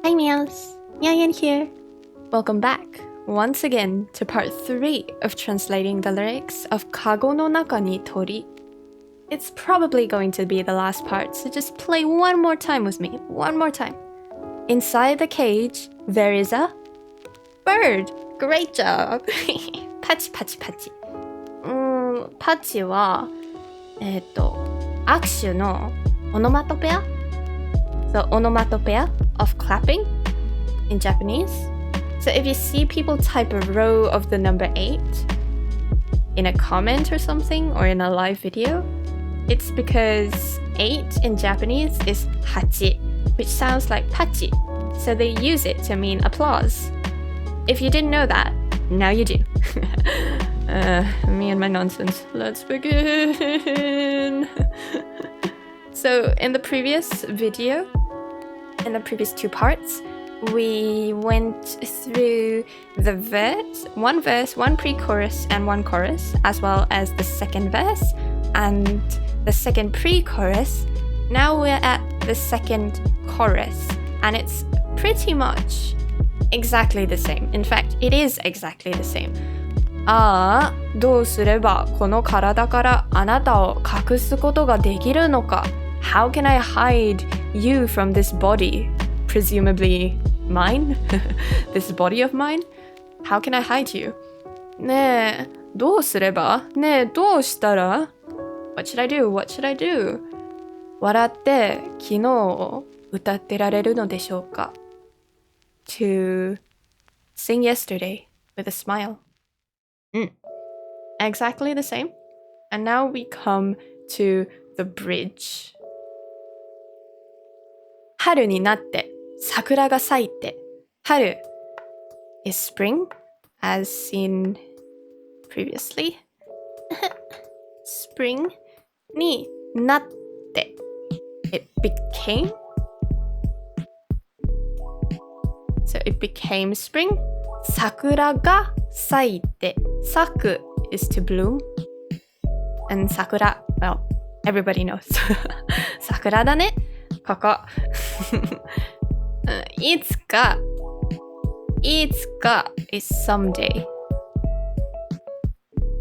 Hi Meows, Meowyan here. Welcome back once again to part 3 of translating the lyrics of Kago no Naka ni Tori. It's probably going to be the last part, so just play one more time with me, one more time. Inside the cage, there is a bird. Great job. パチパチパチ。パチは、握手のオノマトペア So onomatopoeia of clapping in Japanese. So if you see people type a row of the number 8 in a comment or something or in a live video, it's because 8 in Japanese is hachi, which sounds like pachi. So they use it to mean applause. If you didn't know that, now you do. Me and my nonsense. Let's begin. So in the previous video, in the previous 2 parts, we went through the verse, one pre-chorus and one chorus, as well as the second verse and the second pre-chorus. Now we're at the second chorus, and it's pretty much exactly the same. In fact, it is exactly the same. ああ、どうすればこの体からあなたを隠すことができるのか? How can I hide you from this body? Presumably mine? This body of mine? How can I hide you? ねえ、どうすれば? ねえ、どうしたら? What should I do? What should I do? 笑って昨日を歌ってられるのでしょうか? To sing yesterday with a smile. Exactly the same. And now we come to the bridge. 春になって桜が咲いて春 is spring as seen previously. Spring になって it became. So it became spring. 桜が咲いて咲く is to bloom. And 桜 well, everybody knows. 桜だねここいつか is someday.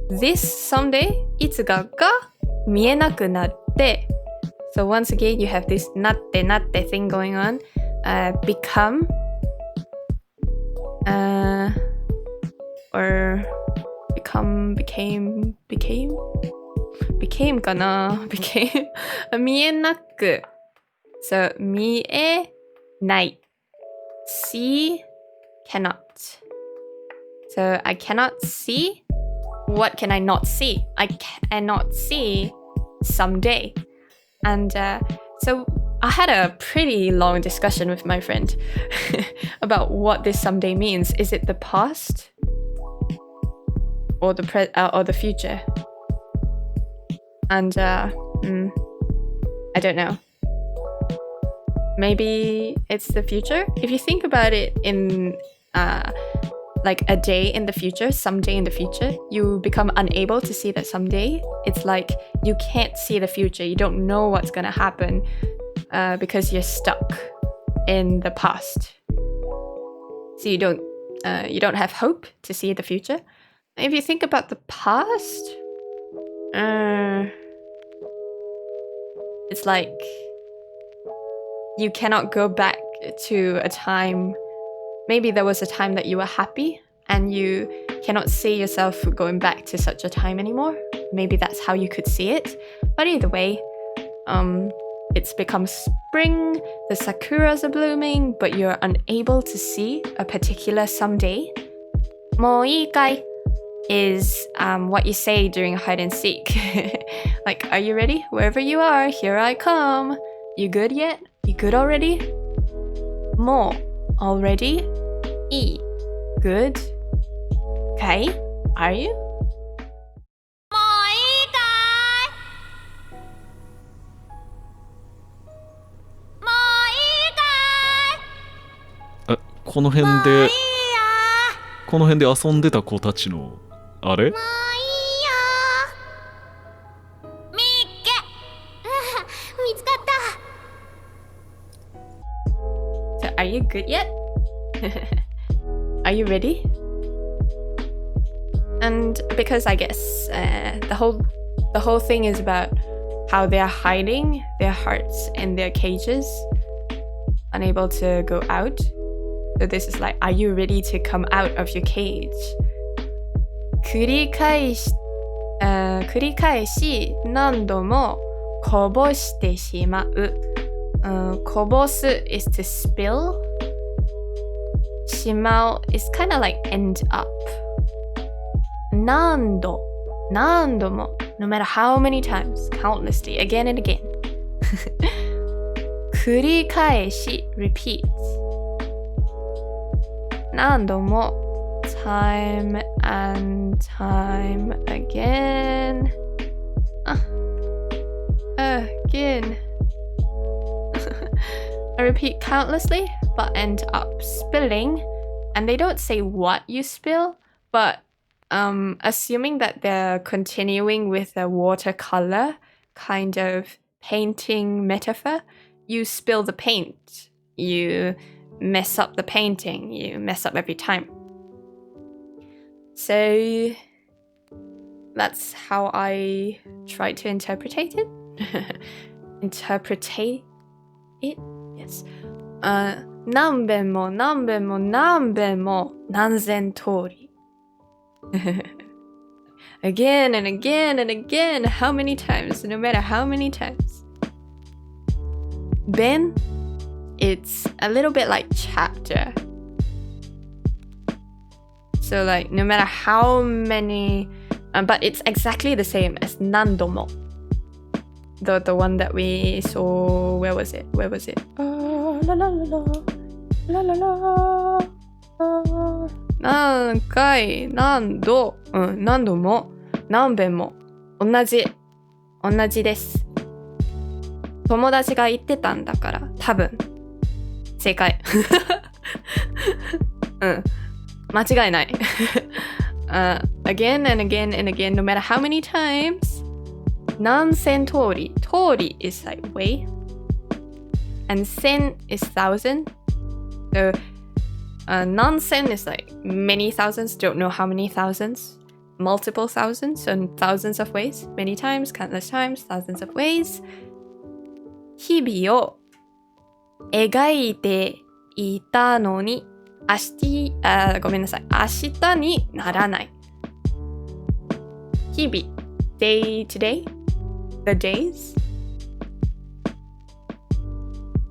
This someday いつかが見えなくなって So once again you have this なってなって thing going on. Become or became かな became 見えなく So 見えない see cannot. So I cannot see. What can I not see? I cannot see someday. And so I had a pretty long discussion with my friend about what this someday means. Is it the past or the future? And I don't know. Maybe it's the future. If you think about it in like a day in the future, someday in the future, you become unable to see that someday. It's like you can't see the future. You don't know what's gonna happen because you're stuck in the past. So you don't have hope to see the future. If you think about the past, it's like you cannot go back to a time. Maybe there was a time that you were happy and you cannot see yourself going back to such a time anymore. Maybe that's how you could see it. But either way, it's become spring, the sakuras are blooming, but you're unable to see a particular someday. もういいかい is what you say during hide and seek. Like, are you ready? Wherever you are, here I come. You good yet? You good already? もう already? いい good? Okay? Are you? もういいかいもういいかいこの辺で遊んでた子たちのあれ？もういいよみっけ見つかった So are you good yet? Are you ready? And because I guess the whole thing is about how they are hiding their hearts in their cages, unable to go out. So this is like, are you ready to come out of your cage? 繰り返し何度もこぼしてしまう。こぼす is to spill. しまう is kind of like end up. 何度も no matter how many times, countlessly, again and again. 繰り返し repeat. 何度も time and time again. Again. I repeat countlessly, but end up spilling. And they don't say what you spill, but assuming that they're continuing with a watercolor kind of painting metaphor, you spill the paint, you mess up the painting, you mess up every time. So that's how I try to interpretate it. Interpretate it? Yes. 何遍も何遍も何遍も何千通り。Again and again and again. How many times? No matter how many times. Ben, it's a little bit like chapter. So like no matter how many, but it's exactly the same as 何度も. The one that we saw, where was it? La la la la, la la la. 何回何度も何遍も同じです。友達が言ってたんだから多分正解。間違いない。Again and again and again, no matter how many times. 何千通り。通り is like way. And 千 is thousand. So 何千 is like many thousands. Don't know how many thousands. Multiple thousands. So thousands of ways. Many times, countless times, thousands of ways. 日々を描いていたのにごめんなさい。明日にならない。日々 day to day, the days.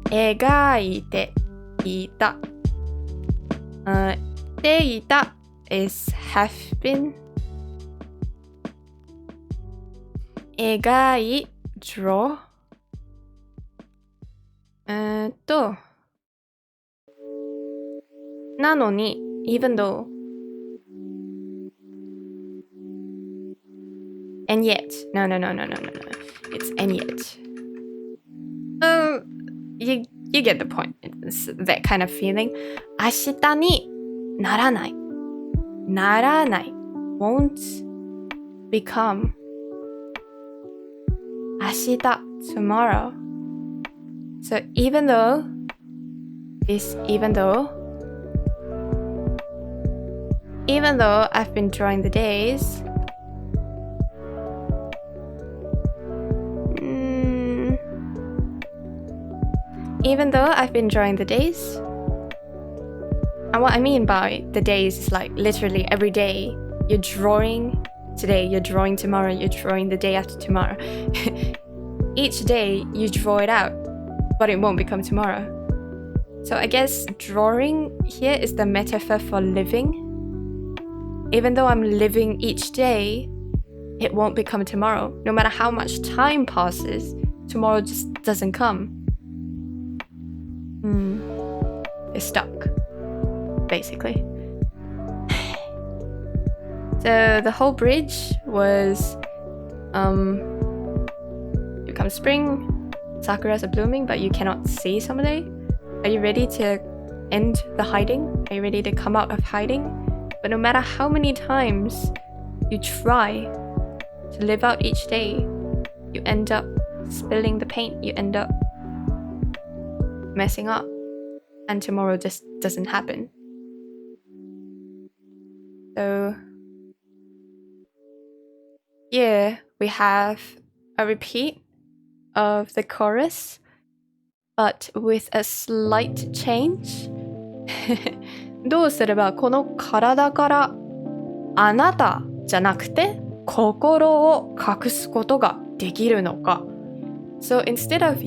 描いていた。ていた is have been. 描い draw. なのに even though. And yet. No. It's and yet. You get the point. It's that kind of feeling. 明日にならない。ならない。won't become. 明日 tomorrow. So even though I've been drawing the days, and what I mean by the days is like literally every day you're drawing today, you're drawing tomorrow, you're drawing the day after tomorrow. Each day you draw it out, but it won't become tomorrow. So I guess drawing here is the metaphor for living. Even though I'm living each day, it won't become tomorrow. No matter how much time passes, tomorrow just doesn't come. It's stuck, basically. So the whole bridge was you come spring, sakuras are blooming, but you cannot see someday. Are you ready to end the hiding? Are you ready to come out of hiding? But no matter how many times you try to live out each day, you end up spilling the paint, you end up messing up. and tomorrow just doesn't happen. So here we have a repeat of the chorus, but with a slight change. どうすればこの体からあなたじゃなくて心を隠すことができるのか。So instead of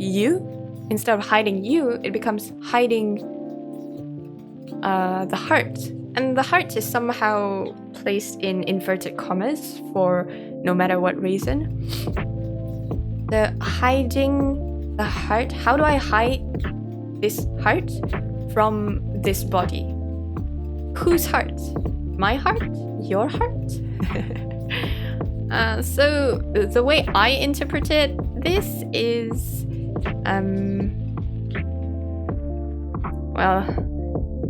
hiding you, it becomes hiding the heart. And the heart is somehow placed in inverted commas for no matter what reason. The hiding the heart, how do I hide this heart from this body? Whose heart? My heart? Your heart? So the way I interpreted this is, well,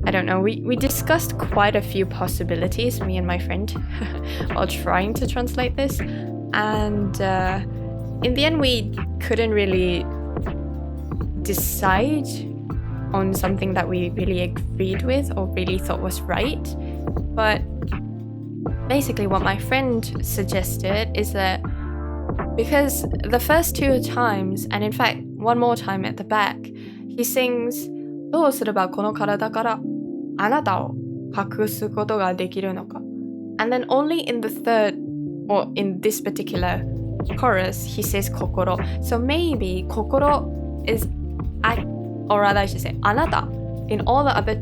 I don't know. We discussed quite a few possibilities, me and my friend, while trying to translate this. And in the end, we couldn't really decide on something that we really agreed with or really thought was right. But basically what my friend suggested is that because the first 2 times, and in fact one more time at the back, he sings どうすればこの体からあなたを隠すことができるのか. And then only in the third, or in this particular chorus, he says 心. So maybe 心 is, or rather I should say あなた. In all the other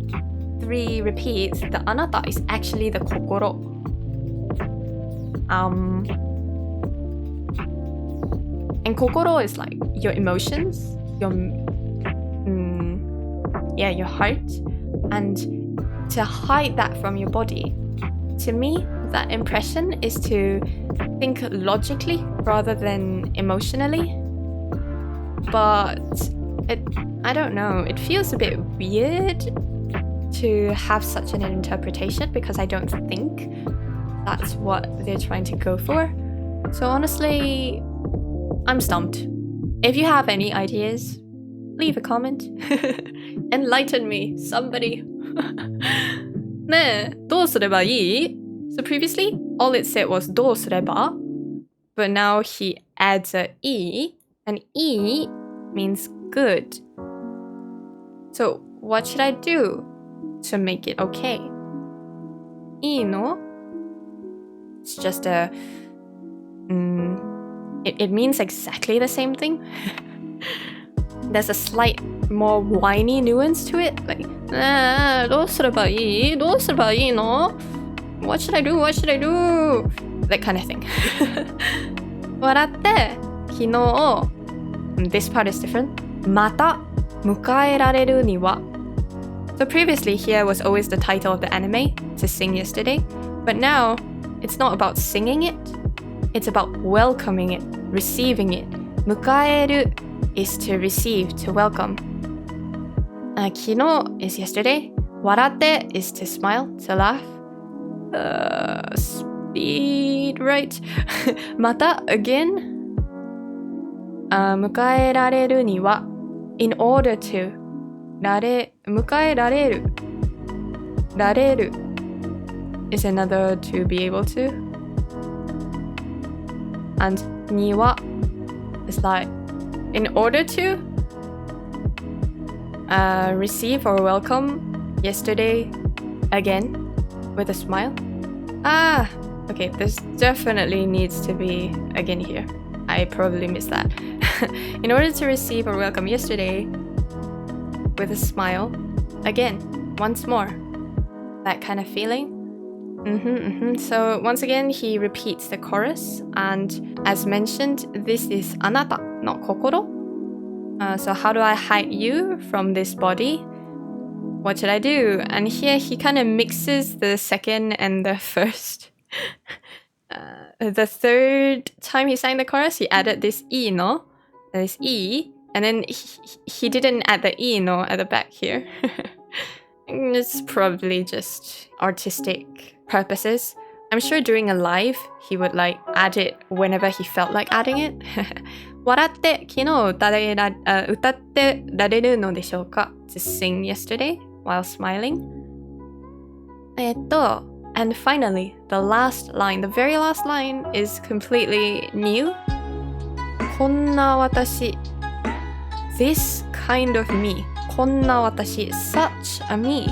3 repeats, the あなた is actually the 心. And 心 is like your emotions, your heart, and to hide that from your body. To me, that impression is to think logically rather than emotionally. But I don't know, it feels a bit weird to have such an interpretation because I don't think that's what they're trying to go for. So honestly, I'm stumped. If you have any ideas, leave a comment. Enlighten me, somebody. ねえ、どうすればいい? So previously, all it said was どうすれば, but now he adds a e, and e means good. So what should I do to make it okay? いいの? It's just a... It means exactly the same thing. There's a slight more whiny nuance to it. Like, どうすればいい? どうすればいいの? What should I do? What should I do? That kind of thing. 笑って、昨日、this part is different. また迎えられるには. So previously here was always the title of the anime, to sing yesterday. But now, it's not about singing it. It's about welcoming it, receiving it. 迎える is to receive, to welcome. 昨日 is yesterday. 笑って is to smile, to laugh. Speed, right? また again. 迎えられるには in order to. 迎えられる is another to be able to. And には is like in order to receive or welcome yesterday again with a smile. Okay, this definitely needs to be again here. I probably missed that. In order to receive or welcome yesterday with a smile again, once more. That kind of feeling. So once again, he repeats the chorus, and as mentioned, this is あなた not 心. So how do I hide you from this body? What should I do? And here he kind of mixes the second and the first. The third time he sang the chorus, he added this e no, this e, and then he didn't add the e no at the back here. It's probably just artistic purposes. I'm sure during a live, he would like add it whenever he felt like adding it. 笑って昨日歌ってられるのでしょうか To sing yesterday while smiling. And finally, the last line, the very last line is completely new. こんな私 This kind of me こんな私 Such a me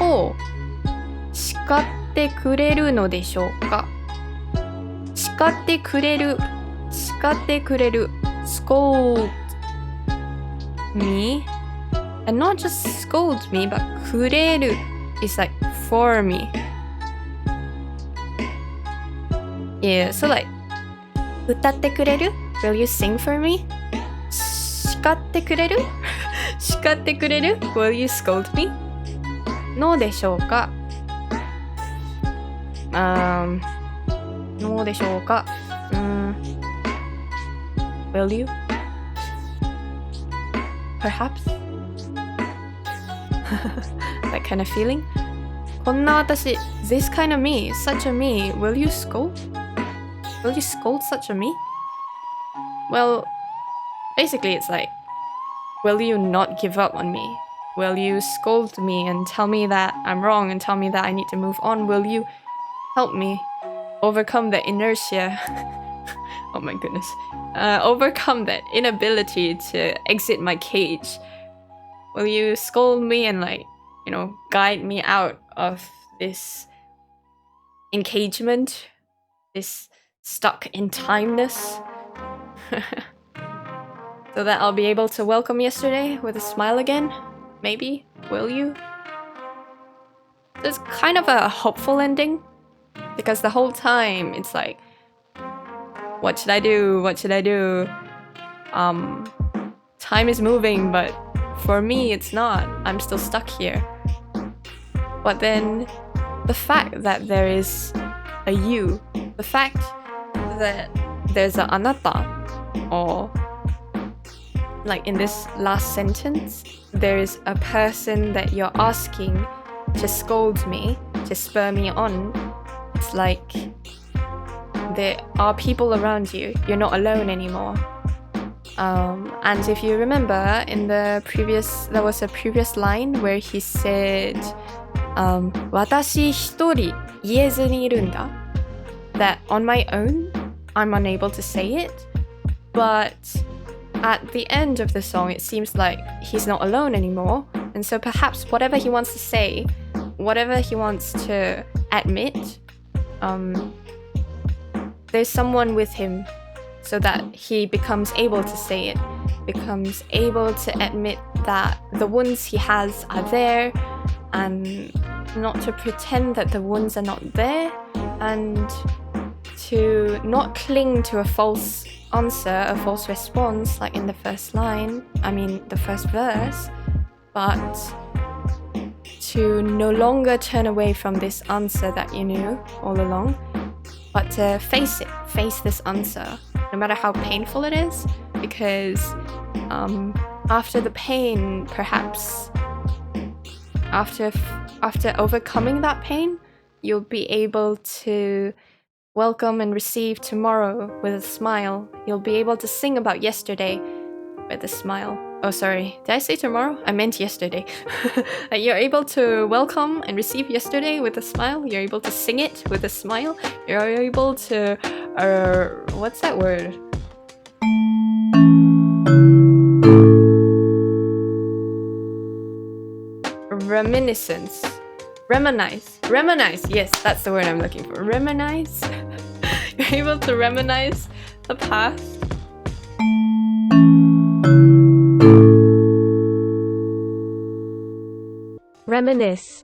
を叱ってくれるのでしょうか叱ってくれる Scold me And not just scold me but くれる is like for me Yeah, so like 歌ってくれる Will you sing for me? 叱ってくれる叱ってくれる Will you scold me? のでしょうかのでしょうかWill you? Perhaps? That kind of feeling? こんな私 This kind of me, such a me Will you scold? Will you scold such a me? Well, basically it's like Will you not give up on me? Will you scold me and tell me that I'm wrong and tell me that I need to move on? Will you help me overcome the inertia? Oh my goodness. Overcome that inability to exit my cage. Will you scold me and guide me out of this engagement? This stuck in timeness? So that I'll be able to welcome yesterday with a smile again? Maybe? Will you? It's kind of a hopeful ending. Because the whole time it's like, what should I do? What should I do? Time is moving, but for me it's not. I'm still stuck here. But then the fact that there is a you, the fact that there's a anata, or like in this last sentence, there is a person that you're asking to scold me, to spur me on. It's like there are people around you. You're not alone anymore. And if you remember, there was a previous line where he said, 私一人言えずにいるんだ. That on my own, I'm unable to say it. But at the end of the song, it seems like he's not alone anymore. And so perhaps whatever he wants to say, whatever he wants to admit, there's someone with him so that he becomes able to say it, becomes able to admit that the wounds he has are there, and not to pretend that the wounds are not there, and to not cling to a false answer, a false response like in the first verse, but to no longer turn away from this answer that you knew all along, but to face this answer, no matter how painful it is, because after the pain, perhaps after overcoming that pain, you'll be able to welcome and receive tomorrow with a smile. You'll be able to sing about yesterday with a smile. Oh, sorry. Did I say tomorrow? I meant yesterday. You're able to welcome and receive yesterday with a smile. You're able to sing it with a smile. You're able to... what's that word? Reminiscence. Reminisce. Yes, that's the word I'm looking for. Reminisce. You're able to reminisce the past. Reminisce.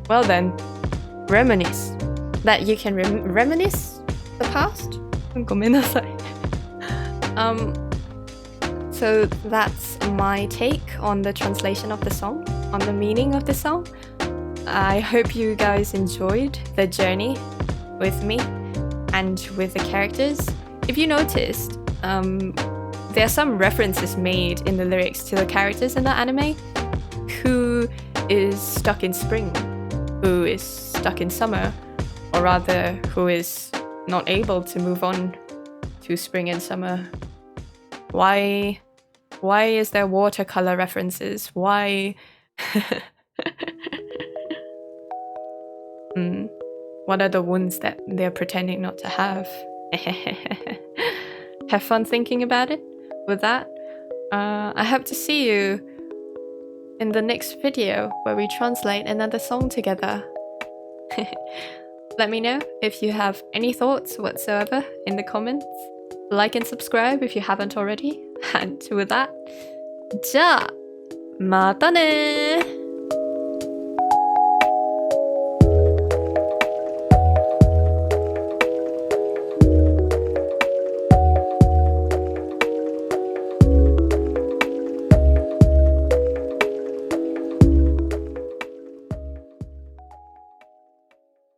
Well then, reminisce. That you can reminisce the past? ごめんなさい. So that's my take on the translation of the song, on the meaning of the song. I hope you guys enjoyed the journey with me and with the characters. If you noticed, there are some references made in the lyrics to the characters in the anime. Who is stuck in spring? Who is stuck in summer? Or rather, who is not able to move on to spring and summer? Why is there watercolor references? Why? What are the wounds that they're pretending not to have? Have fun thinking about it. With that, I hope to see you in the next video where we translate another song together. Let me know if you have any thoughts whatsoever in the comments. Like and subscribe if you haven't already. And with that, じゃあ、またね